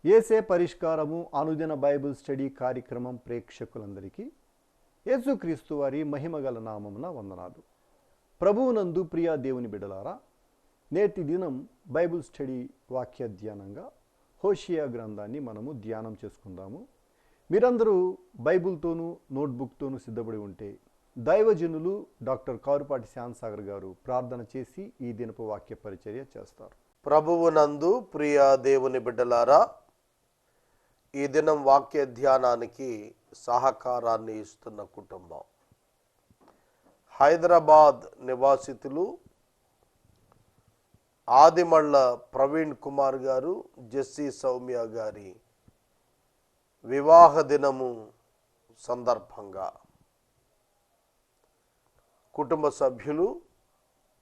యేసే పరిష్కారము అనుదిన Bible study కార్యక్రమం ప్రేక్షకులందరికీ యేసుక్రీస్తు వారి మహిమగల నామమున వందనాలు. ప్రభువునందు ప్రియ దేవుని బిడ్డలారా, నేటి దినం బైబిల్ స్టడీ వాక్య ధ్యానంగా హోషియా గ్రంథాన్ని మనము ధ్యానం చేసుకుందాము. మీరందరూ బైబిల్తోనూ నోట్బుక్తోనూ సిద్ధపడి ఉంటే దైవజనులు డాక్టర్ కారుపాటి శ్యామ్సాగర్ గారు ప్రార్థన చేసి ఈ దినపు వాక్య పరిచర్య చేస్తారు. ప్రభువునందు ప్రియ దేవుని బిడ్డలారా, ఈ దినం వాక్య ధ్యానానికి సహకారాన్ని ఇస్తున్న కుటుంబం హైదరాబాద్ నివాసితులు ఆదిమళ్ళ ప్రవీణ్ కుమార్ గారు, జెస్సీ సౌమ్య గారి వివాహ దినము సందర్భంగా కుటుంబ సభ్యులు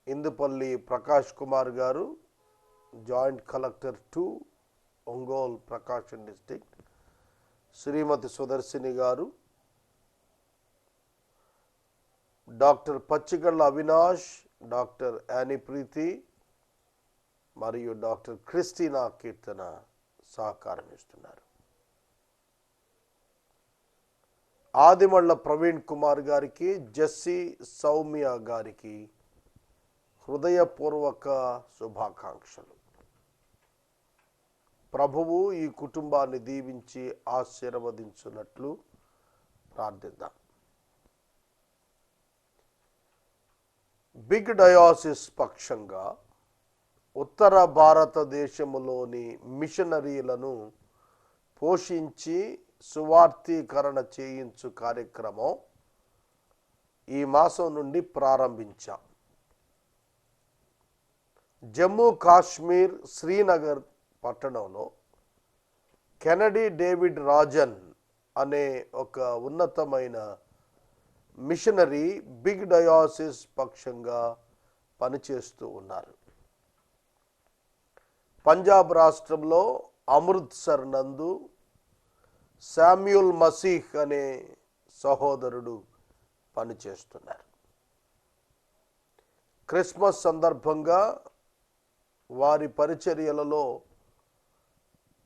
ఇందుపల్లి ప్రకాష్ కుమార్ గారు, జాయింట్ కలెక్టర్ 2 ఒంగోల్ ప్రకాశం డిస్ట్రిక్ట్, శ్రీమతి సుదర్శిని గారు, డాక్టర్ పచ్చిగళ్ళ అవినాష్, డాక్టర్ యానీ ప్రీతి మరియు డాక్టర్ క్రిస్టినా కీర్తన సహకారం ఇస్తున్నారు. ఆదిమళ్ళ ప్రవీణ్ కుమార్ గారికి, జెస్సీ సౌమ్య గారికి హృదయపూర్వక శుభాకాంక్షలు. ప్రభువు ఈ కుటుంబాన్ని దీవించి ఆశీర్వదించున్నట్లు ప్రార్థిద్దాం. బిగ్ డయాసిస్ పక్షంగా ఉత్తర భారతదేశములోని మిషనరీలను పోషించి సువార్తీకరణ చేయించు కార్యక్రమం ఈ మాసం నుండి ప్రారంభించాం. జమ్మూ కాశ్మీర్ శ్రీనగర్ పట్టణంలో కెనడీ డేవిడ్ రాజన్ అనే ఒక ఉన్నతమైన మిషనరీ బిగ్ డయాసిస్ పక్షంగా పనిచేస్తూ ఉన్నారు. పంజాబ్ రాష్ట్రంలో అమృత్సర్ నందు శామ్యూల్ మసీహ్ అనే సహోదరుడు పనిచేస్తున్నారు. క్రిస్మస్ సందర్భంగా వారి పరిచర్యలలో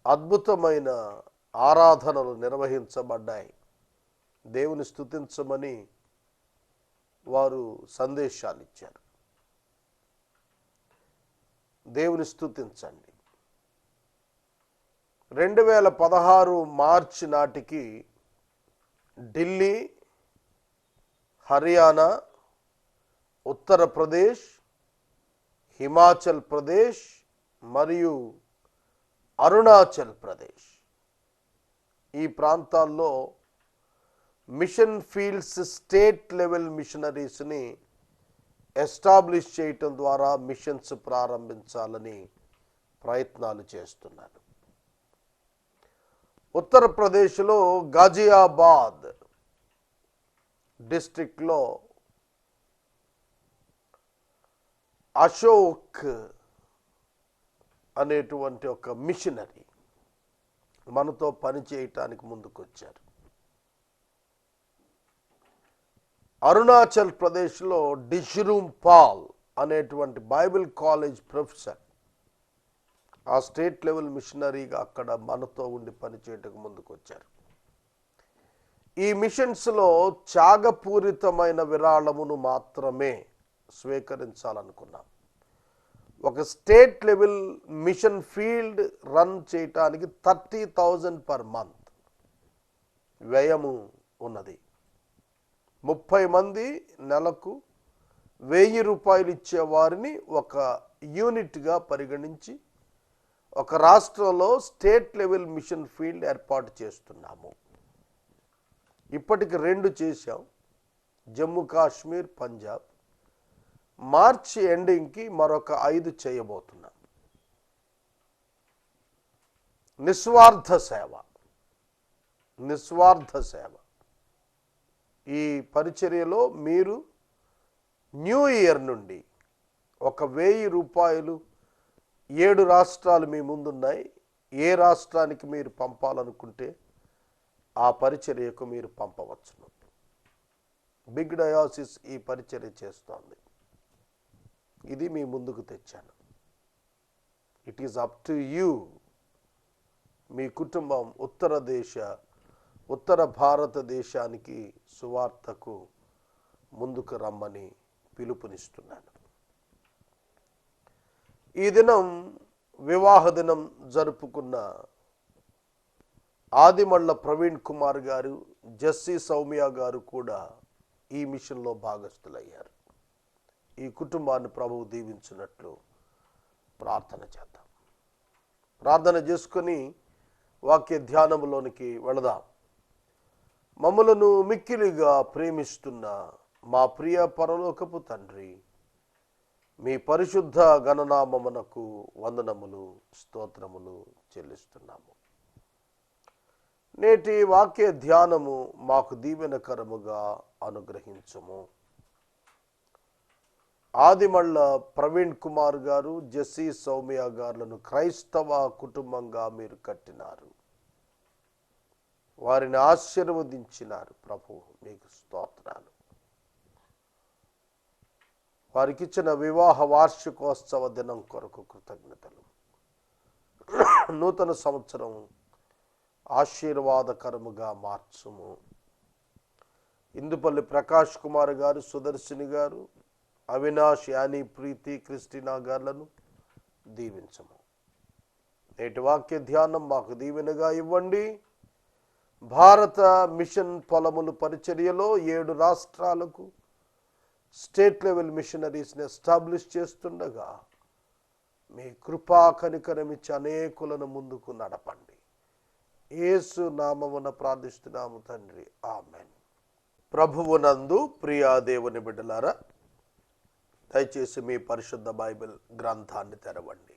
అద్భుతమైన ఆరాధనలు నిర్వహించబడ్డాయి. దేవుని స్తుతించమని వారు సందేశాలు ఇచ్చారు. దేవుని స్తుతించండి. 2016 మార్చి నాటికి ఢిల్లీ, హర్యానా, ఉత్తరప్రదేశ్, హిమాచల్ ప్రదేశ్ మరియు అరుణాచల్ ప్రదేశ్ ఈ ప్రాంతాల్లో మిషన్ ఫీల్డ్స్ స్టేట్ లెవెల్ మిషనరీస్ని ఎస్టాబ్లిష్ చేయటం ద్వారా మిషన్స్ ప్రారంభించాలని ప్రయత్నాలు చేస్తున్నారు. ఉత్తరప్రదేశ్లో గాజియాబాద్ డిస్ట్రిక్ట్లో అశోక్ అనేటువంటి ఒక మిషనరీ మనతో పని చేయటానికి ముందుకొచ్చారు. అరుణాచల్ ప్రదేశ్లో డిష్రూమ్ పాల్ అనేటువంటి బైబిల్ కాలేజ్ ప్రొఫెసర్ ఆ స్టేట్ లెవెల్ మిషనరీగా అక్కడ మనతో ఉండి పనిచేయటకు ముందుకొచ్చారు. ఈ మిషన్స్లో త్యాగపూరితమైన విరాళమును మాత్రమే స్వీకరించాలనుకున్నాం. ఒక state level mission field run చేయటానికి 30,000 పర్ మంత్ వ్యయము ఉన్నది. 30 మంది నెలకు 1000 రూపాయలు ఇచ్చే వారిని ఒక యూనిట్గా పరిగణించి ఒక రాష్ట్రంలో స్టేట్ లెవెల్ మిషన్ ఫీల్డ్ ఏర్పాటు చేస్తున్నాము. ఇప్పటికి 2 చేశాం, జమ్మూ కాశ్మీర్, పంజాబ్. మార్చి ఎండింగ్కి మరొక 5 చేయబోతున్నాం. నిస్వార్థ సేవ. ఈ పరిచర్యలో మీరు న్యూ ఇయర్ నుండి ఒక 1000 రూపాయలు 7 రాష్ట్రాలు మీ ముందున్నాయి. ఏ రాష్ట్రానికి మీరు పంపాలనుకుంటే ఆ పరిచర్యకు మీరు పంపవచ్చును. బిగ్ డయాసిస్ ఈ పరిచర్య చేస్తోంది. ఇది మీ ముందుకు తెచ్చాను. It is up to you మీ కుటుంబం ఉత్తర భారతదేశానికి సువార్తకు ముందుకు రమ్మని పిలుపునిస్తున్నాను. ఈ దినం వివాహ దినం జరుపుకున్న ఆదిమళ్ళ ప్రవీణ్ కుమార్ గారు, జెస్సీ సౌమ్య గారు కూడా ఈ మిషన్లో భాగస్థులయ్యారు. ఈ కుటుంబాన్ని ప్రభువు దీవించినట్లు ప్రార్థన చేద్దాం. ప్రార్థన చేసుకొని వాక్య ధ్యానములోనికి వెళదాం. మమ్ములను మిక్కిలిగా ప్రేమిస్తున్న మా ప్రియ పరలోకపు తండ్రి, మీ పరిశుద్ధ గణనామమునకు వందనములు, స్తోత్రములు చెల్లిస్తున్నాము. నేటి వాక్య ధ్యానము మాకు దీవెనకరముగా అనుగ్రహించుము. ఆదిమళ్ళ ప్రవీణ్ కుమార్ గారు, జెస్సీ సౌమ్య గారులను క్రైస్తవ కుటుంబంగా మీరు కట్టినారు, వారిని ఆశీర్వదించినారు. ప్రభు మీకు స్తోత్రాలు. వారికి ఇచ్చిన వివాహ వార్షికోత్సవ దినం కొరకు కృతజ్ఞతలు. నూతన సంవత్సరం ఆశీర్వాదకరముగా మార్చుము. ఇందుపల్లి ప్రకాష్ కుమార్ గారు, సుదర్శిని గారు, అవినాష్, యానీ, ప్రీతి, క్రిస్టినా గారులను దీవించము. నేటి వాక్య ధ్యానం మాకు దీవెనగా ఇవ్వండి. భారత మిషన్ పొలములు పరిచర్యలో 7 రాష్ట్రాలకు స్టేట్ లెవెల్ మిషనరీస్ని ఎస్టాబ్లిష్ చేస్తుండగా మీ కృపా కనికరమిచ్చి అనేకులను ముందుకు నడపండి. యేసు నామమున ప్రార్థిస్తున్నాము తండ్రి, ఆమెన్. ప్రభువునందు ప్రియా దేవుని బిడ్డలారా, దయచేసి మీ పరిశుద్ధ బైబిల్ గ్రంథాన్ని తెరవండి.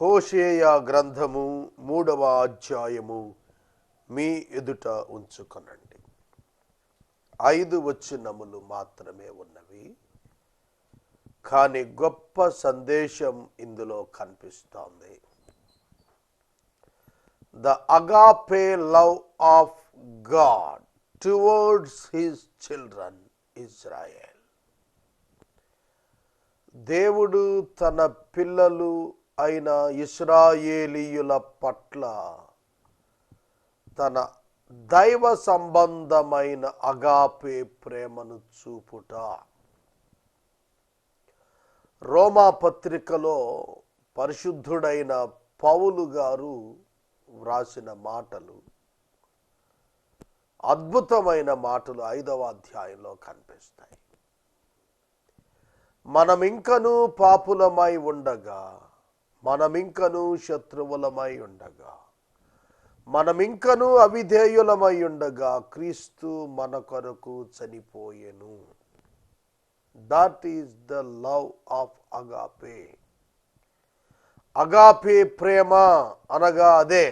హోషేయ గ్రంథము 3వ అధ్యాయము మీ ఎదుట ఉంచుకొనండి. 5 వచనములు మాత్రమే ఉన్నవి, కానీ గొప్ప సందేశం ఇందులో కనిపిస్తోంది. The agape love of God towards his children Israel. దేవుడు తన పిల్లలు అయిన ఇశ్రాయేలీయుల పట్ల తన దైవ సంబంధమైన అగాపే ప్రేమను చూపుట. రోమా పత్రికలో పరిశుద్ధుడైన పౌలు గారు వ్రాసిన మాటలు, అద్భుతమైన మాటలు 5వ అధ్యాయంలో కనిపిస్తాయి. మనమింకను పాపులమై ఉండగా, మనమింకను శత్రువులమై ఉండగా, మనమింకను అవిధేయులమై ఉండగా క్రీస్తు మన కొరకు చనిపోయెను. That is the love of agape. Agape ప్రేమ అనగా అదే.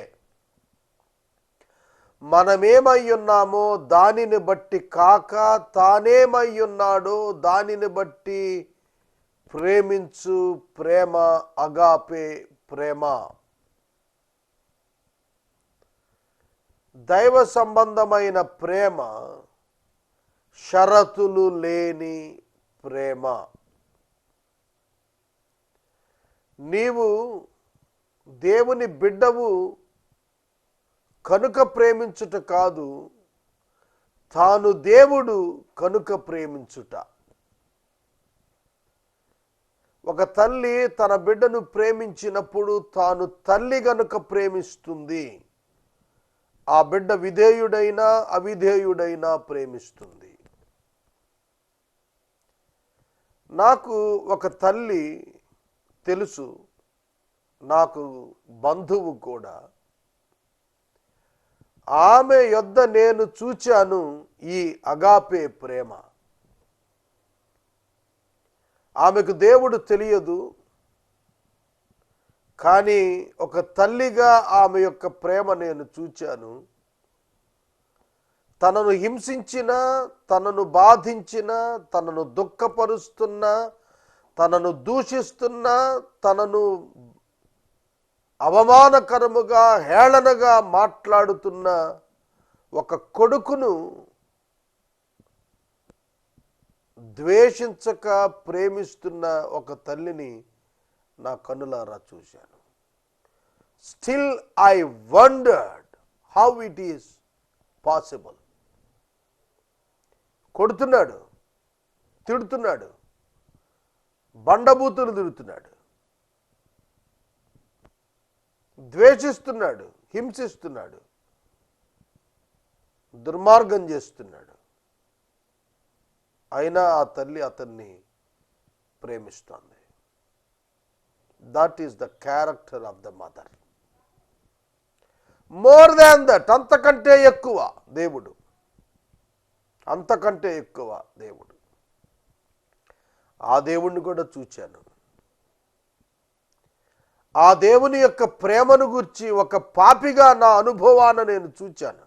మనమేమై ఉన్నామో దానిని బట్టి కాక, తానేమై ఉన్నాడో దానిని బట్టి ప్రేమించు ప్రేమ అగాపే ప్రేమ. దైవ సంబంధమైన ప్రేమ షరతులు లేని ప్రేమ. నీవు దేవుని బిడ్డవు కనుక ప్రేమించుట కాదు, తాను దేవుడు కనుక ప్రేమించుట. ఒక తల్లి తన బిడ్డను ప్రేమించినప్పుడు తాను తల్లి గనుక ప్రేమిస్తుంది. ఆ బిడ్డ విధేయుడైనా అవిధేయుడైనా ప్రేమిస్తుంది. నాకు ఒక తల్లి తెలుసు, నాకు బంధువు కూడా. ఆమె యొద్ద నేను చూచాను ఈ అగాపే ప్రేమ. ఆమెకు దేవుడు తెలియదు, కానీ ఒక తల్లిగా ఆమె యొక్క ప్రేమ నేను చూచాను. తనను హింసించిన, తనను బాధించిన, తనను దుఃఖపరుస్తున్న, తనను దూషిస్తున్న, తనను అవమానకరముగా హేళనగా మాట్లాడుతున్న ఒక కొడుకును ద్వేషించక ప్రేమిస్తున్న ఒక తల్లిని నా కన్నులారా చూశాను. Still I wondered how it is possible. కొడుతున్నాడు, తిడుతున్నాడు, బండబూతులు తిడుతున్నాడు, ద్వేషిస్తున్నాడు, హింసిస్తున్నాడు, దుర్మార్గం చేస్తున్నాడు. అయినా ఆ తల్లి అతన్ని ప్రేమిస్తోంది. That is the character of the mother. More than that, అంతకంటే ఎక్కువ దేవుడు, అంతకంటే ఎక్కువ దేవుడు. ఆ దేవుణ్ణి కూడా చూచాను. ఆ దేవుని యొక్క ప్రేమను గురించి ఒక పాపిగా నా అనుభవాన్ని నేను చూచాను.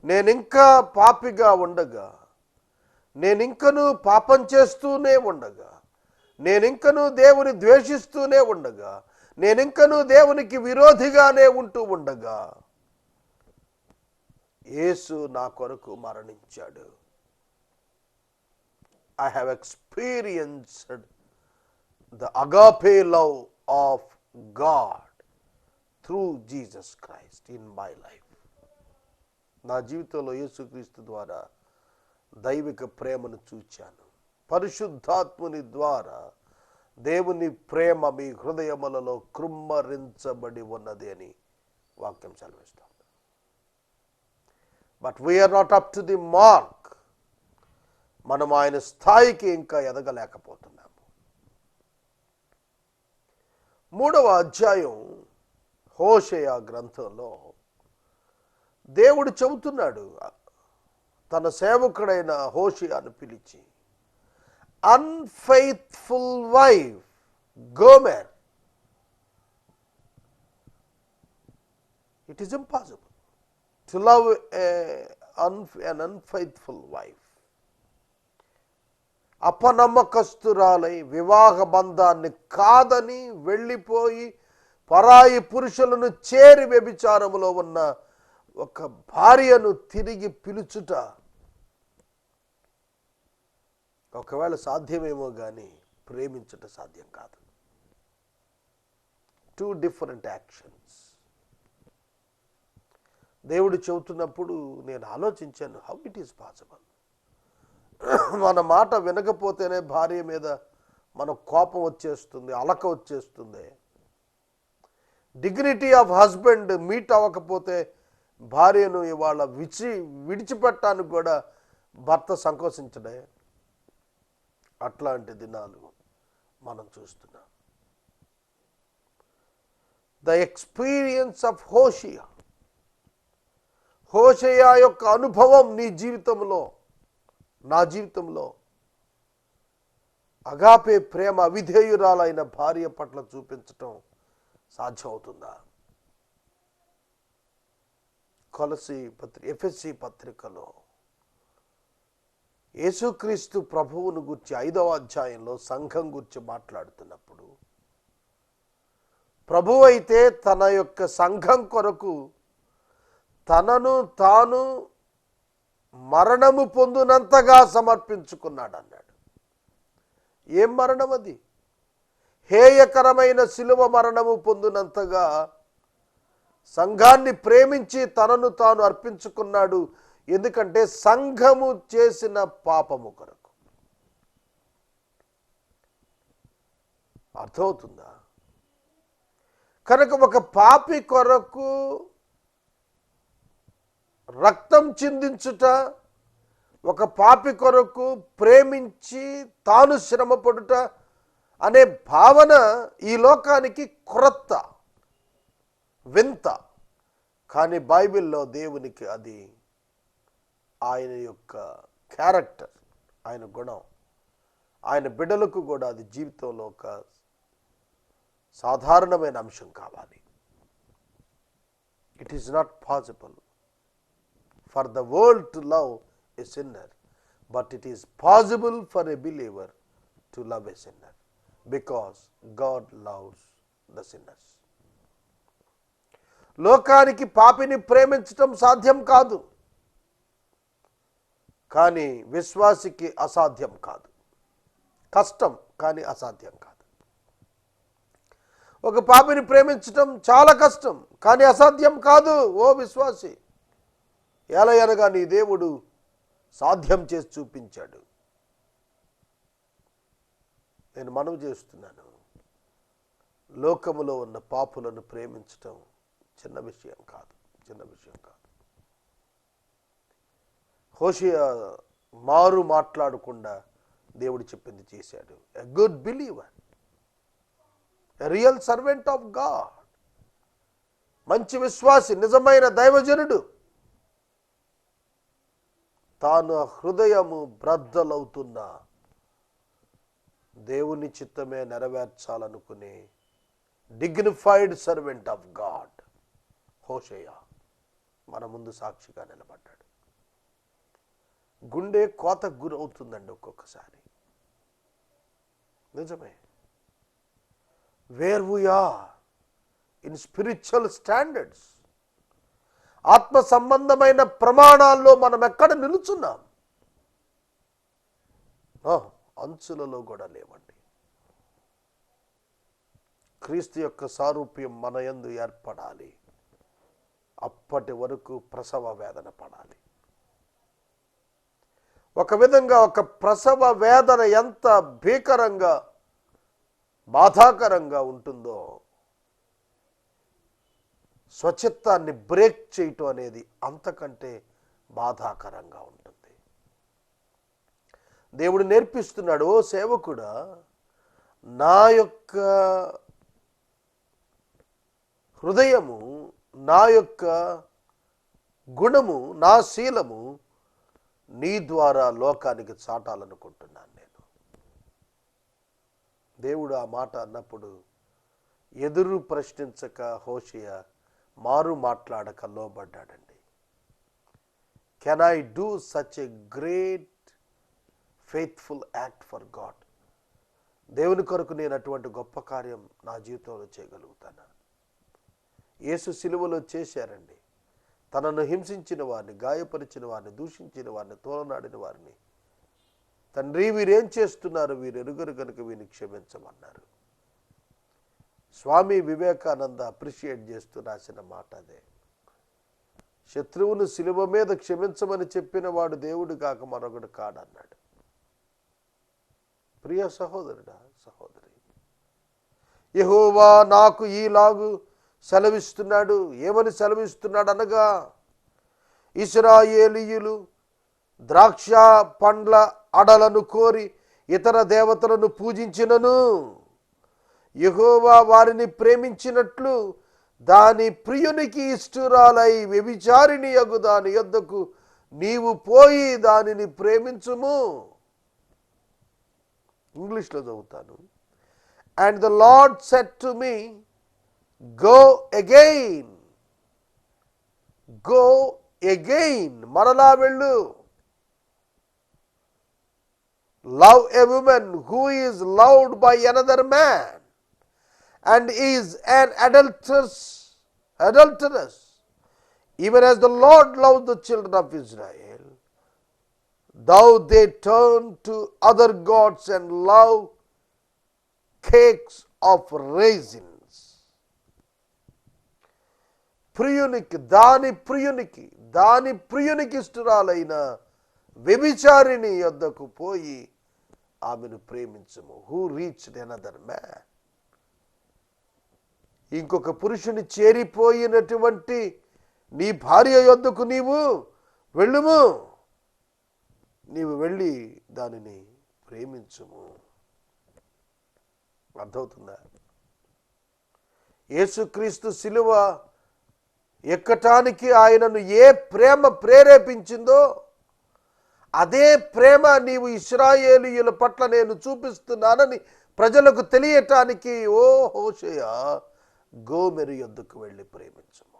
నేనింకా పాపిగా ఉండగా, నేనింకను పాపం చేస్తూనే ఉండగా, నేనింకను దేవుని ద్వేషిస్తూనే ఉండగా, నేనింకను దేవునికి విరోధిగానే ఉంటూ ఉండగా యేసు నా కొరకు మరణించాడు. I have experienced the agape love of God through Jesus Christ in my life. నా జీవితంలో యేసుక్రీస్తు ద్వారా దైవిక ప్రేమను చూచాను. పరిశుద్ధాత్ముని ద్వారా దేవుని ప్రేమ మీ హృదయములలో కృమ్మరించబడి ఉన్నది అని వాక్యం సెలవిస్తుంది. But we are not up to the mark. మనం ఆయన స్థాయికి ఇంకా ఎదగలేకపోతున్నాము. 3వ అధ్యాయం హోషేయ గ్రంథంలో దేవుడు చెబుతున్నాడు తన సేవకుడైన హోషేయను పిలిచి, unfaithful wife Gomer, it is impossible to love an unfaithful wife. అపనమ్మకస్తురాలై వివాహ బంధాన్ని కాదని వెళ్ళిపోయి పరాయి పురుషులను చేరి వ్యభిచారములో ఉన్న ఒక భార్యను తిరిగి పిలుచుట ఒకవేళ సాధ్యమేమో కానీ ప్రేమించుట సాధ్యం కాదు. 2 different యాక్షన్స్. దేవుడు చెబుతున్నప్పుడు నేను ఆలోచించాను, హౌ ఇట్ ఈస్ పాసిబుల్. మన మాట వినకపోతేనే భార్య మీద మన కోపం వచ్చేస్తుంది, అలక వచ్చేస్తుంది. డిగ్నిటీ ఆఫ్ హస్బెండ్ మీట్ అవ్వకపోతే భార్యను ఇవాళ విడిచిపెట్టడానికి కూడా భర్త సంకోచించడే. అట్లాంటి దినాలు మనం చూస్తున్నాం. ద ఎక్స్పీరియన్స్ ఆఫ్ హోషేయ, హోషేయ యొక్క అనుభవం నీ జీవితంలో, నా జీవితంలో అగాపే ప్రేమ అవిధేయురాలైన భార్య పట్ల చూపించటం సాధ్యమవుతుందా? ఎఫెసీ పత్రికలో యేసుక్రీస్తు ప్రభువును గురించి 5వ అధ్యాయంలో సంఘం గురించి మాట్లాడుతున్నప్పుడు, ప్రభువు అయితే తన యొక్క సంఘం కొరకు తనను తాను మరణము పొందునంతగా సమర్పించుకున్నాడు అన్నాడు. ఏం మరణం అది? హేయకరమైన శిలువ మరణము పొందునంతగా సంఘాన్ని ప్రేమించి తనను తాను అర్పించుకున్నాడు. ఎందుకంటే సంఘము చేసిన పాపము కొరకు. అర్థమవుతుందా? కనుక ఒక పాపి కొరకు రక్తం చిందించుట, ఒక పాపి కొరకు ప్రేమించి తాను శ్రమపడుట అనే భావన ఈ లోకానికి క్రొత్త, వింత. కానీ బైబిల్లో దేవునికి అది ఆయన యొక్క క్యారెక్టర్, ఆయన గుణం. ఆయన బిడ్డలకు కూడా అది జీవితంలో ఒక సాధారణమైన అంశం కావాలి. It is not possible for the world to love a sinner, but it is possible for a believer to love a sinner because God loves the sinners. లోకానికి పాపిని ప్రేమించటం సాధ్యం కాదు, కానీ విశ్వాసికి అసాధ్యం కాదు. కష్టం కానీ అసాధ్యం కాదు. ఒక పాపిని ప్రేమించటం చాలా కష్టం, కానీ అసాధ్యం కాదు ఓ విశ్వాసి. ఎలాగనగా నీ దేవుడు సాధ్యం చేసి చూపించాడు. నేను మనవి చేస్తున్నాను, లోకములో ఉన్న పాపులను ప్రేమించటం చిన్న విషయం కాదు. హోషేయ మారు మాట్లాడకుండా దేవుడు చెప్పింది చేశాడు. A good believer, a real servant of God, మంచి విశ్వాసి, నిజమైన దైవజనుడు, తాను హృదయము బ్రద్దలవుతున్న దేవుని చిత్తమే నెరవేర్చాలనుకునే డిగ్నిఫైడ్ సర్వెంట్ ఆఫ్ గాడ్ హోషేయ మన ముందు సాక్షిగా నిలబడ్డాడు. గుండె కోతకు గురవుతుందండి ఒక్కొక్కసారి, నిజమే. Where we are in spiritual standards, ఆత్మ సంబంధమైన ప్రమాణాల్లో మనం ఎక్కడ నిలుచున్నాం? అంచులలో కూడా లేవండి. క్రీస్తు యొక్క సారూప్యం మన యందు ఏర్పడాలి. అప్పటి వరకు ప్రసవ వేదన పడాలి. ఒక విధంగా ఒక ప్రసవ వేదన ఎంత భీకరంగా బాధాకరంగా ఉంటుందో, స్వచిత్తాన్ని బ్రేక్ చేయటం అనేది అంతకంటే బాధాకరంగా ఉంటుంది. దేవుడు నేర్పిస్తున్నాడు, ఓ సేవకుడా, నా యొక్క హృదయము, నా యొక్క గుణము, నా శీలము నీ ద్వారా లోకానికి చాటాలనుకుంటున్నాను నేను. దేవుడు ఆ మాట అన్నప్పుడు ఎదురు ప్రశ్నించక హోషేయ మారు మాట్లాడక లోబడ్డాడండి. Can I do such a great faithful act for God? దేవుని కొరకు నేను అటువంటి గొప్ప కార్యం నా జీవితంలో చేయగలుగుతానా? యేసు సిలువలో చేశారండి. తనను హింసించిన వారిని, గాయపరిచిన వారిని, దూషించిన వారిని, తోలనాడిన వారిని, తండ్రి వీరేం చేస్తున్నారు, వీరు ఎరుగరు కనుక వీరిని క్షమించమన్నారు. స్వామి వివేకానంద అప్రిషియేట్ చేస్తూ రాసిన మాట అదే. శత్రువును సిలువ మీద క్షమించమని చెప్పిన వాడు దేవుడు కాక మరొకడు కాడన్నాడు. ప్రియ సహోదరుడా, సహోదరి, యెహోవా నాకు ఈలాగు సెలవిస్తున్నాడు. ఏమని సెలవిస్తున్నాడు అనగా, ఇశ్రాయేలీయులు ద్రాక్ష పండ్ల అడలను కోరి ఇతర దేవతలను పూజించినను యెహోవా వారిని ప్రేమించినట్లు దాని ప్రియునికి ఇష్టురాలై వ్యభిచారిణి యగు దాని యొద్దకు నీవు పోయి దానిని ప్రేమించుము. ఇంగ్లీష్లో చదువుతాను. And the lord said to me, go again, go again, మరలా వెళ్ళు. Love a woman who is loved by another man and is an adulteress, even as the Lord loved the children of Israel, though they turn to other gods and love cakes of raisins. దాని ప్రియునికి ఇష్టురాలైన వ్యభిచారిణి యొద్దకు పోయి ఆమెను ప్రేమించము. Who reached another man, ఇంకొక పురుషుని చేరిపోయినటువంటి నీ భార్య యొద్దకు నీవు వెళ్ళుము, నీవు వెళ్ళి దానిని ప్రేమించుము. అర్థమవుతుందా? యేసుక్రీస్తు శిలువ ఎక్కటానికి ఆయనను ఏ ప్రేమ ప్రేరేపించిందో అదే ప్రేమ నీవు ఇశ్రాయేలీయుల పట్ల నేను చూపిస్తున్నానని ప్రజలకు తెలియటానికి ఓ హోషేయ గోమెరు యొద్దకు వెళ్ళి ప్రేమించుము.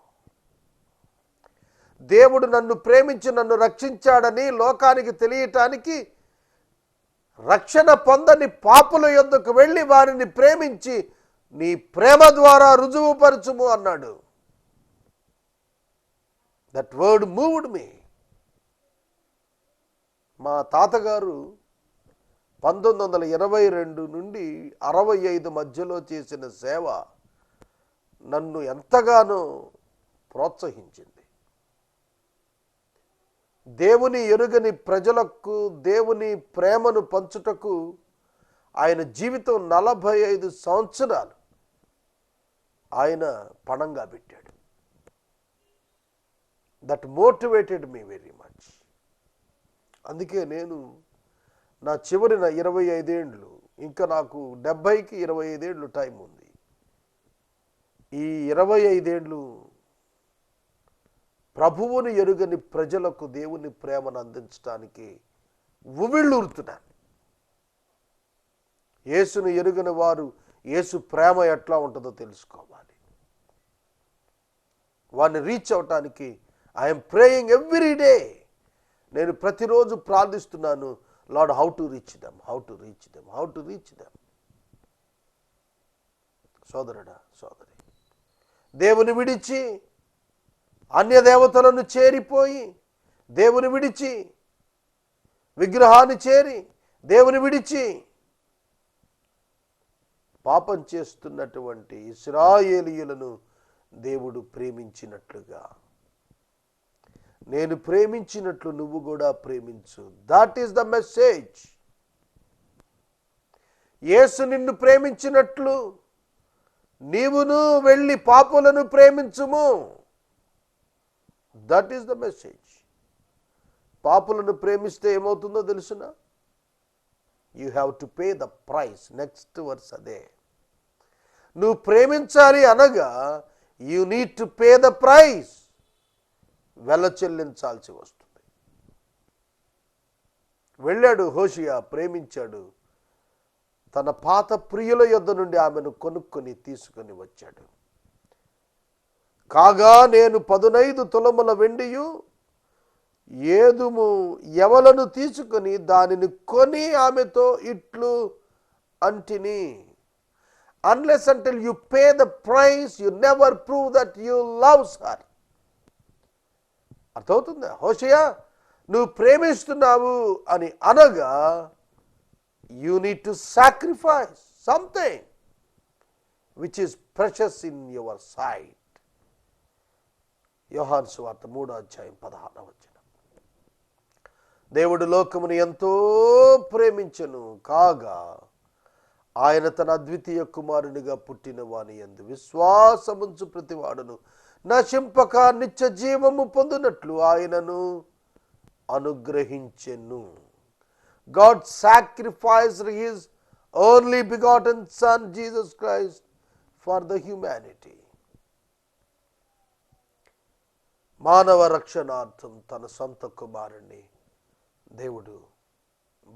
దేవుడు నన్ను ప్రేమించి నన్ను రక్షించాడని లోకానికి తెలియటానికి రక్షణ పొందని పాపుల యొద్దకు వెళ్ళి వారిని ప్రేమించి నీ ప్రేమ ద్వారా రుజువుపరచుము అన్నాడు. దట్ వర్డ్ మూవ్డ్ మీ. మా తాతగారు 1922 నుండి 65 మధ్యలో చేసిన సేవ నన్ను ఎంతగానో ప్రోత్సహించింది. దేవుని ఎరుగని ప్రజలకు దేవుని ప్రేమను పంచుటకు ఆయన జీవితం 45 సంవత్సరాలు ఆయన పణంగా పెట్టాడు. That motivated me very much. అందుకే నేను నా చివరిన 25 ఏండ్లు, ఇంకా నాకు 70కి 25 ఏండ్లు టైం ఉంది. ఈ 25 ఏండ్లు ప్రభువుని ఎరుగని ప్రజలకు దేవుని ప్రేమను అందించడానికి ఉవ్విళ్ళూరుతున్నాను. యేసును ఎరుగని వారు యేసు ప్రేమ ఎట్లా ఉంటుందో తెలుసుకోవాలి. వారిని రీచ్ అవటానికి ఐఎమ్ ప్రేయింగ్ ఎవ్రీ డే. నేను ప్రతిరోజు ప్రార్థిస్తున్నాను, lord, how to reach them, how to reach them, how to reach them. సోదరుడా, సోదరి, దేవుని విడిచి అన్య దేవతలను చేరిపోయి, దేవుని విడిచి విగ్రహాన్ని చేరి, దేవుని విడిచి పాపం చేస్తున్నటువంటి ఇశ్రాయేలీయులను దేవుడు ప్రేమించినట్లుగా నేను ప్రేమించినట్లు నువ్వు కూడా ప్రేమించు. That is the message. యేసు నిన్ను ప్రేమించినట్లు నీవును వెళ్ళి పాపులను ప్రేమించుము. That is the message. పాపులను ప్రేమిస్తే ఏమవుతుందో తెలుసునా? You have to pay the price. Next verse అదే. నువ్వు ప్రేమించాలి అనగా you need to pay the price. వెల చెల్లించాల్సి వస్తుంది. వెళ్ళాడు హోషియా, ప్రేమించాడు. తన పాత ప్రియుల యొద్ద నుండి ఆమెను కొనుక్కొని తీసుకొని వచ్చాడు. కాగా నేను 15 తులముల వెండియు ఏదుము ఎవలను తీసుకొని దానిని కొని ఆమెతో ఇట్లు అంటిని. Unless until you pay the price, you never prove that you loves her. అర్థమవుతుందా? హోషేయా, నువ్వు ప్రేమిస్తున్నావు అని అనగా you need to sacrifice something which is precious in your sight. యోహాను సువార్త 3:16. దేవుడు లోకమును ఎంతో ప్రేమించెను, కాగా ఆయన తన అద్వితీయ కుమారునిగా పుట్టిన వాని యందు విశ్వాసముంచు ప్రతివాడును నశింపక నిత్య జీవము పొందునట్లు ఆయనను అనుగ్రహించెను. God sacrificed his only begotten son Jesus Christ for the humanity. మానవ రక్షణార్థం తన సొంత కుమారుణ్ణి దేవుడు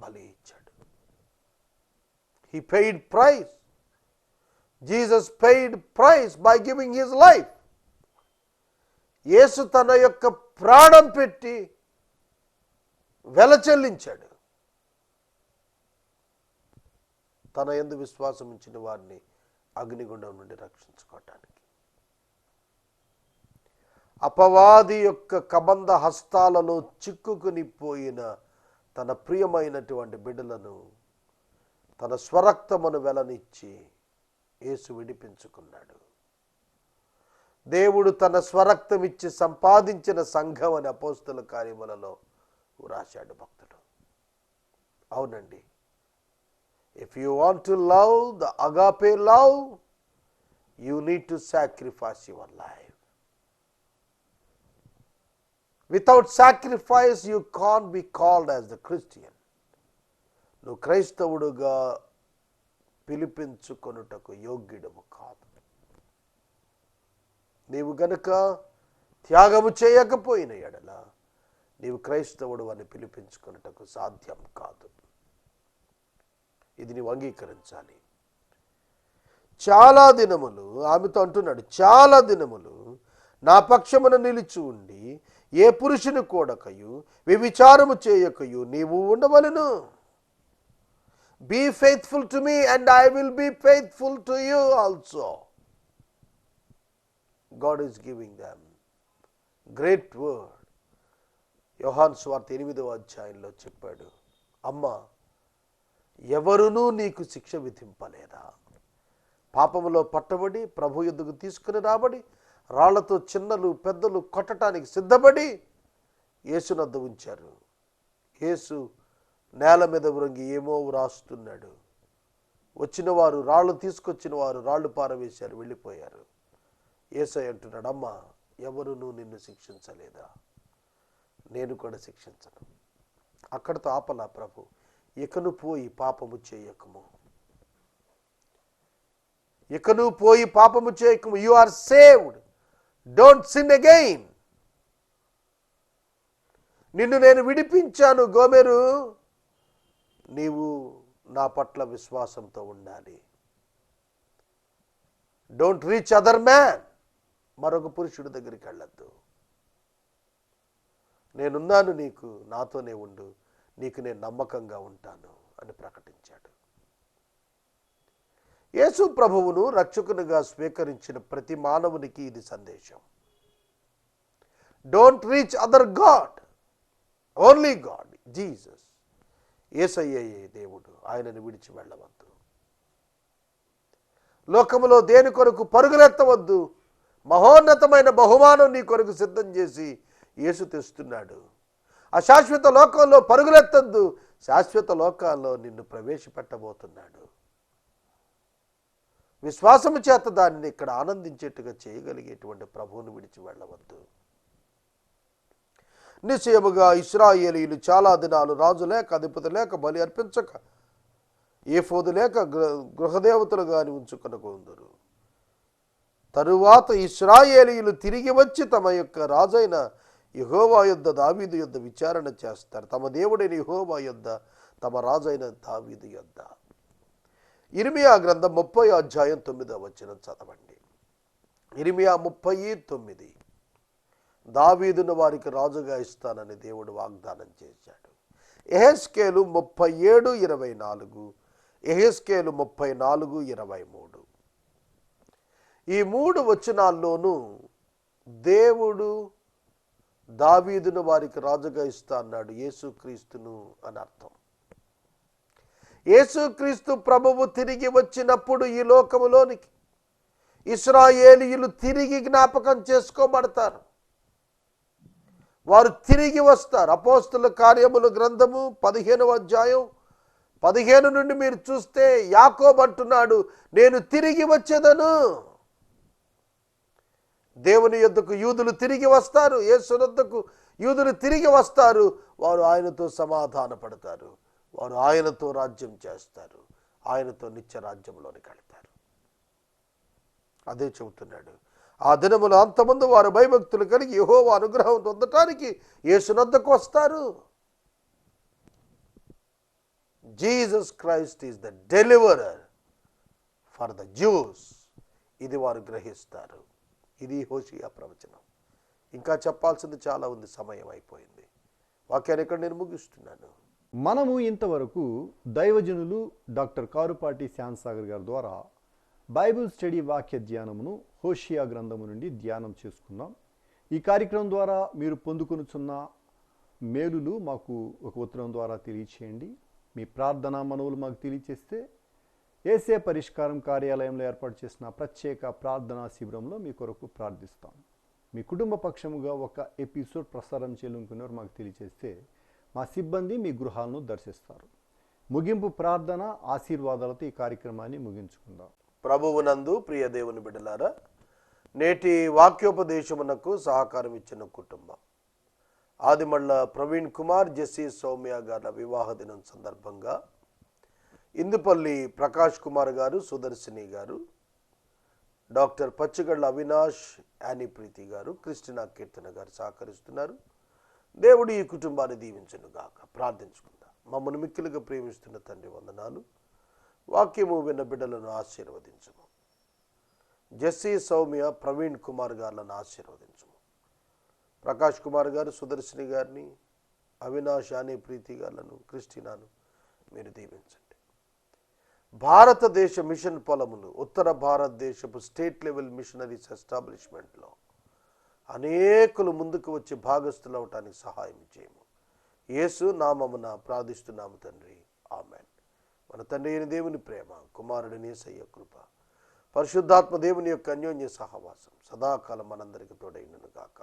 బలి ఇచ్చాడు. He paid price. Jesus paid price by giving his life. యేసు తన యొక్క ప్రాణం పెట్టి వెల చెల్లించాడు. తన యందు విశ్వాసం ఉంచిన వారిని అగ్నిగుండం నుండి రక్షించుకోవటానికి. అపవాది యొక్క కబంధ హస్తాలలో చిక్కుకుని పోయిన తన ప్రియమైనటువంటి బిడ్డలను తన స్వరక్తమును వెలనిచ్చి యేసు విడిపించుకున్నాడు. దేవుడు తన స్వరక్తం ఇచ్చి సంపాదించిన సంఘం అని అపోస్తల కార్యములలో రాశాడు భక్తుడు. అవునండి. If you want to love the agape love, you need to sacrifice your life. Without sacrifice, you can't be called as the Christian. నువ్వు క్రైస్తవుడుగా పిలిపించుకొనుటకు యోగ్యుడము కాదు. నీవు గనుక త్యాగము చేయకపోయిన ఎడల నీవు క్రైస్తవుడు అని పిలిపించుకొనుటకు సాధ్యం కాదు. ఇది నీవు అంగీకరించాలి. చాలా దినములు ఆమెతో అంటున్నాడు, చాలా దినములు నా పక్షమున నిలిచి ఉండి ఏ పురుషుని కూడకయు వ్యభిచారము చేయకయు నీవు ఉండవలెను. Be faithful to me and I will be faithful to you also. God is giving them great word. యోహాను సువార్త 8వ అధ్యాయంలో చెప్పాడు, అమ్మా, ఎవరునూ నీకు శిక్ష విధింపలేదా? పాపములో పట్టబడి ప్రభు యొద్దకు తీసుకుని రాబడి రాళ్లతో చిన్నలు పెద్దలు కొట్టడానికి సిద్ధపడి యేసునద్ద ఉంచారు. యేసు నేల మీద వ్రంగి ఏమో వ్రాస్తున్నాడు. వచ్చిన వారు రాళ్ళు తీసుకొచ్చిన వారు రాళ్ళు పారవేశారు, వెళ్ళిపోయారు. యేసయ్య అంటున్నాడు, అమ్మా ఎవరునూ నిన్ను శిక్షించలేదా? నేను కూడా శిక్షించను. అక్కడితో ఆపలా ప్రభు. ఇకను పోయి పాపము చేయకము, ఇకను పోయి పాపము చేయకము. You are saved, don't sin again. నిన్ను నేను విడిపించాను గోమెరు, నీవు నా పట్ల విశ్వాసంతో ఉండాలి. డోంట్ రీచ్ అదర్ మ్యాన్, మరొక పురుషుడి దగ్గరికి వెళ్ళొద్దు. నేనున్నాను నీకు, నాతోనే ఉండు, నీకు నేను నమ్మకంగా ఉంటాను అని ప్రకటించాడు. యేసు ప్రభువును రక్షకునిగా స్వీకరించిన ప్రతి మానవునికి ఇది సందేశం. Don't reach other God, only God, Jesus. యేసయ్యే దేవుడు, ఆయనను విడిచి వెళ్ళవద్దు. లోకములో దేని కొరకు పరుగులెత్తవద్దు. మహోన్నతమైన బహుమానం నీ కొరకు సిద్ధం చేసి యేసు తెస్తున్నాడు. అశాశ్వత లోకంలో పరుగులెత్తద్దు, శాశ్వత లోకాల్లో నిన్ను ప్రవేశపెట్టబోతున్నాడు. విశ్వాసము చేత దానిని ఇక్కడ ఆనందించేట్టుగా చేయగలిగేటువంటి ప్రభువును విడిచి వెళ్ళవద్దు. నిశ్చయముగా ఇశ్రాయేలీయులు చాలా దినాలు రాజు లేక అధిపతి లేక బలి అర్పించక ఏఫోదు లేక గృహదేవతలు గాని ఉంచుకొనకుందురు. తరువాత ఇశ్రాయేలీయులు తిరిగి వచ్చి తమ యొక్క రాజైన యెహోవా యొద్ద దావీదు యొద్ద విచారణ చేస్తారు. తమ దేవుడైన యెహోవా యొద్ద, తమ రాజైన దావీదు యొద్ద. ఇర్మియా గ్రంథం 30:9 చదవండి. ఇర్మియా 30:9. దావీదును వారికి రాజుగా ఇస్తానని దేవుడు వాగ్దానం చేశాడు. యెహెజ్కేలు 37:24, యెహెజ్కేలు 34:23. ఈ 3 వచనాల్లోనూ దేవుడు దావీదును వారికి రాజుగా ఇస్తా అన్నాడు, యేసుక్రీస్తును అని అర్థం. యేసుక్రీస్తు ప్రభువు తిరిగి వచ్చినప్పుడు ఈ లోకములోనికి ఇశ్రాయేలీయులు తిరిగి జ్ఞాపకం చేసుకోబడతారు. వారు తిరిగి వస్తారు. అపోస్తలుల కార్యముల గ్రంథము 15 నుండి మీరు చూస్తే యాకోబు అంటున్నాడు, నేను తిరిగి వచ్చేదను. దేవుని యొద్దకు యూదులు తిరిగి వస్తారు, యేసు యొద్దకు యూదులు తిరిగి వస్తారు. వారు ఆయనతో సమాధాన పడతారు, వారు ఆయనతో రాజ్యం చేస్తారు, ఆయనతో నిత్య రాజ్యంలోనికి వెళ్తారు. అదే చెబుతున్నాడు. ఆ దినములో అంతమంది వారు భయభక్తులు కలిగి యెహోవా అనుగ్రహం పొందటానికి యేసునొద్దకు వస్తారు. Jesus Christ is the deliverer for the juice. ఇది వారు గ్రహిస్తారు. ఇది హోషియా ప్రవచనం. ఇంకా చెప్పాల్సింది చాలా ఉంది, సమయం అయిపోయింది. వాక్యాన్ని ఇక్కడ నేను ముగిస్తున్నాను. మనము ఇంతవరకు దైవజనులు డాక్టర్ కారుపాటి శ్యాన్సాగర్ గారి ద్వారా బైబిల్ స్టడీ వాక్య ధ్యానమును హోషియా గ్రంథము నుండి ధ్యానం చేసుకున్నాం. ఈ కార్యక్రమం ద్వారా మీరు పొందుకొనుచున్న మేలులు మాకు ఒక ఉత్తరం ద్వారా తెలియచేయండి. మీ ప్రార్థన మనవులు మాకు తెలియచేస్తే ఏసే పరిష్కారం కార్యాలయంలో ఏర్పాటు చేసిన ప్రత్యేక ప్రార్థనా శిబిరంలో మీ కొరకు ప్రార్థిస్తాం. మీ కుటుంబ పక్షముగా ఒక ఎపిసోడ్ ప్రసారం చేయాలనుకునేవారు మాకు తెలియచేస్తే మా సిబ్బంది మీ గృహాలను దర్శిస్తారు. ముగింపు ప్రార్థన ఆశీర్వాదాలతో ఈ కార్యక్రమాన్ని ముగించుకుందాం. ప్రభువునందు ప్రియ దేవుని బిడ్డలారా, నేటి వాక్యోపదేశమునకు సహకారం ఇచ్చిన కుటుంబం ఆదిమళ్ళ ప్రవీణ్ కుమార్, జెస్సీ సౌమ్య గారి వివాహ దినం సందర్భంగా ఇందుపల్లి ప్రకాష్ కుమార్ గారు, సుదర్శిని గారు, డాక్టర్ పచ్చిగళ్ళ అవినాష్, యానీ ప్రీతి గారు, క్రిస్టినా కీర్తన గారు సహకరిస్తున్నారు. దేవుడు ఈ కుటుంబాన్ని దీవించును గాక. ప్రార్థించుకుందాం. మమ్మల్ని మిక్కిలుగా ప్రేమిస్తున్న తండ్రి వందనాలు. వాక్యము విన్న బిడ్డలను ఆశీర్వదించుము. జెస్సీ సౌమ్య, ప్రవీణ్ కుమార్ గారులను ఆశీర్వదించుము. ప్రకాష్ కుమార్ గారు, సుదర్శిని గారిని, అవినాష్, యానీ ప్రీతి గారులను, క్రిస్టినాను మీరు దీవించండి. భారతదేశ మిషన్ పొలములు, ఉత్తర భారతదేశపు స్టేట్ లెవెల్ మిషనరీస్ ఎస్టాబ్లిష్మెంట్లో అనేకులు ముందుకు వచ్చి భాగస్థులు అవటానికి సహాయం చేయము. యేసు నామమున ప్రార్థిస్తున్నాము తండ్రి, ఆమెన్. మన తండ్రి అయిన దేవుని ప్రేమ, కుమారుడిని యేసయ్య కృప, పరిశుద్ధాత్మ దేవుని యొక్క అన్యోన్య సహవాసం సదాకాలం మనందరికీ తోడైనను గాక.